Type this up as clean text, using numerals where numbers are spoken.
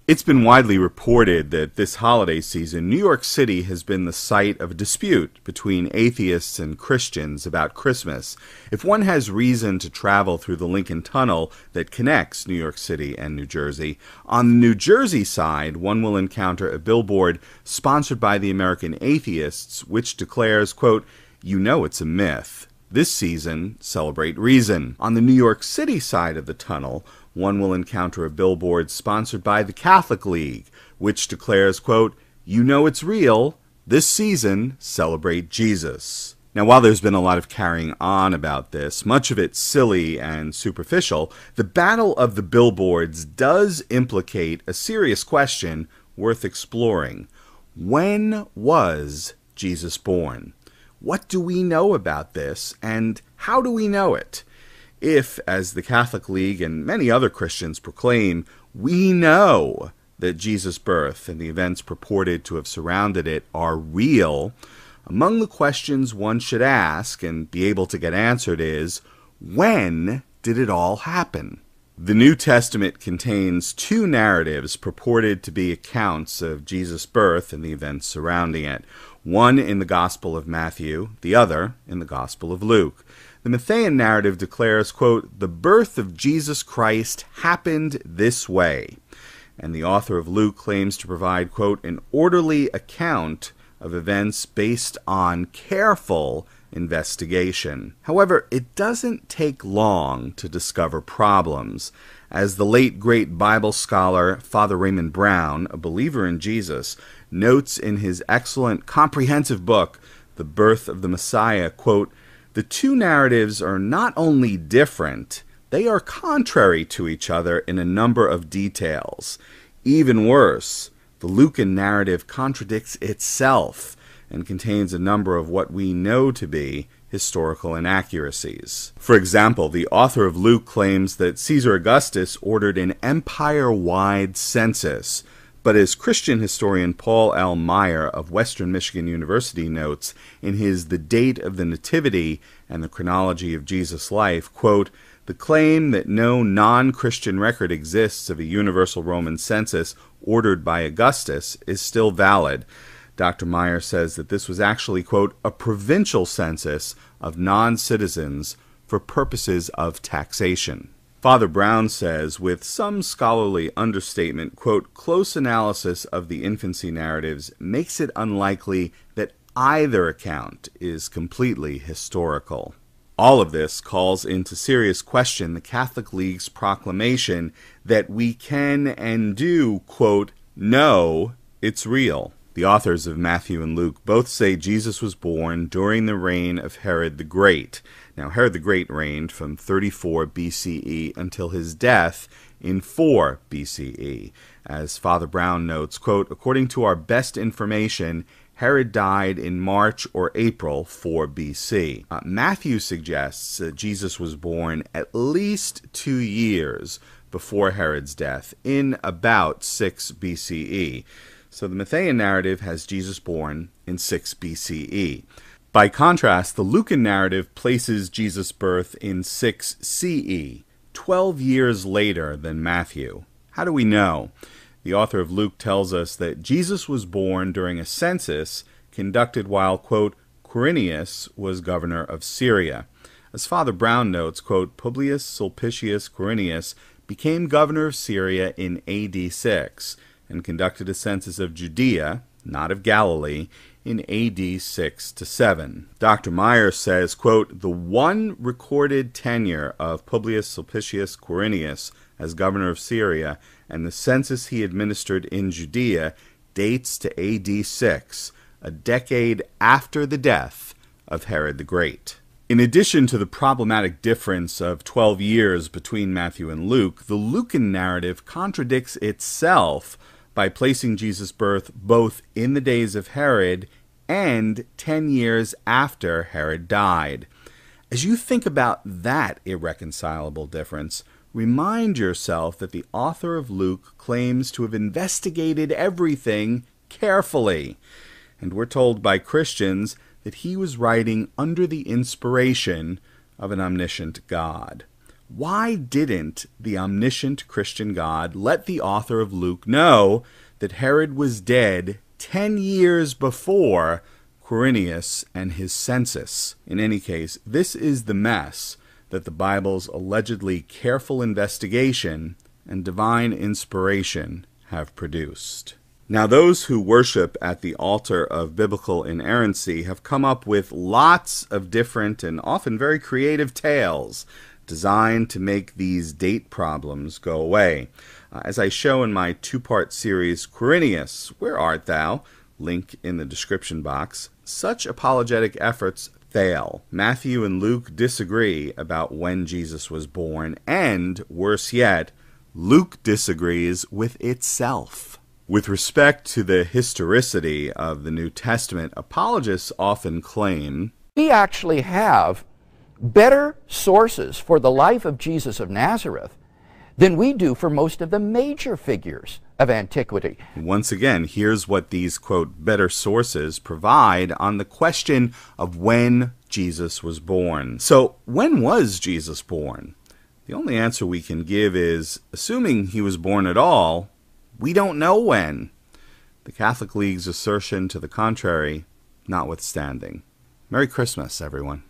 It's been widely reported that this holiday season, New York City has been the site of a dispute between atheists and Christians about Christmas. If one has reason to travel through the Lincoln Tunnel that connects New York City and New Jersey, on the New Jersey side, one will encounter a billboard sponsored by the American Atheists, which declares, quote, "You know it's a myth. This season, celebrate reason." On the New York City side of the tunnel, one will encounter a billboard sponsored by the Catholic League, which declares, quote, "You know it's real. This season, celebrate Jesus." Now, while there's been a lot of carrying on about this, much of it silly and superficial, the battle of the billboards does implicate a serious question worth exploring. When was Jesus born? What do we know about this, and how do we know it? If, as the Catholic League and many other Christians proclaim, we know that Jesus' birth and the events purported to have surrounded it are real, among the questions one should ask and be able to get answered is, when did it all happen? The New Testament contains two narratives purported to be accounts of Jesus' birth and the events surrounding it, one in the Gospel of Matthew, the other in the Gospel of Luke. The Matthean narrative declares, quote, "The birth of Jesus Christ happened this way." And the author of Luke claims to provide, quote, "an orderly account of events based on careful investigation." However, it doesn't take long to discover problems. As the late great Bible scholar Father Raymond Brown, a believer in Jesus, notes in his excellent comprehensive book, The Birth of the Messiah, quote, "The two narratives are not only different, they are contrary to each other in a number of details. Even worse, the Lucan narrative contradicts itself and contains a number of what we know to be historical inaccuracies. For example, the author of Luke claims that Caesar Augustus ordered an empire-wide census, but as Christian historian Paul L. Meyer of Western Michigan University notes in his The Date of the Nativity and the Chronology of Jesus' Life, quote, "The claim that no non-Christian record exists of a universal Roman census ordered by Augustus is still valid." Dr. Meyer says that this was actually, quote, "a provincial census of non-citizens for purposes of taxation." Father Brown says, with some scholarly understatement, quote, "Close analysis of the infancy narratives makes it unlikely that either account is completely historical." All of this calls into serious question the Catholic League's proclamation that we can and do, quote, "know it's real." The authors of Matthew and Luke both say Jesus was born during the reign of Herod the Great. Now, Herod the Great reigned from 34 BCE until his death in 4 BCE. As Father Brown notes, quote, "According to our best information, Herod died in March or April 4 BC. Matthew suggests that Jesus was born at least 2 years before Herod's death, in about 6 BCE. So the Matthean narrative has Jesus born in 6 BCE. By contrast, the Lucan narrative places Jesus' birth in 6 CE, 12 years later than Matthew. How do we know? The author of Luke tells us that Jesus was born during a census conducted while, quote, "Quirinius was governor of Syria." As Father Brown notes, quote, "Publius Sulpicius Quirinius became governor of Syria in AD 6 and conducted a census of Judea, not of Galilee, in AD 6 to 7. Dr. Meyer says, quote, "The one recorded tenure of Publius Sulpicius Quirinius as governor of Syria and the census he administered in Judea dates to AD 6, a decade after the death of Herod the Great." In addition to the problematic difference of 12 years between Matthew and Luke, the Lucan narrative contradicts itself by placing Jesus' birth both in the days of Herod and 10 years after Herod died. As you think about that irreconcilable difference, remind yourself that the author of Luke claims to have investigated everything carefully, and we're told by Christians that he was writing under the inspiration of an omniscient God. Why didn't the omniscient Christian God let the author of Luke know that Herod was dead 10 years before Quirinius and his census? In any case, this is the mess that the Bible's allegedly careful investigation and divine inspiration have produced. Now, those who worship at the altar of biblical inerrancy have come up with lots of different and often very creative tales designed to make these date problems go away. As I show in my two-part series, Quirinius, Where Art Thou? Link in the description box, such apologetic efforts fail. Matthew and Luke disagree about when Jesus was born, and, worse yet, Luke disagrees with itself. With respect to the historicity of the New Testament, apologists often claim we actually have better sources for the life of Jesus of Nazareth than we do for most of the major figures of antiquity. Once again, here's what these, quote, better sources provide on the question of when Jesus was born. So, when was Jesus born? The only answer we can give is, assuming he was born at all, we don't know when. The Catholic League's assertion to the contrary notwithstanding. Merry Christmas, everyone.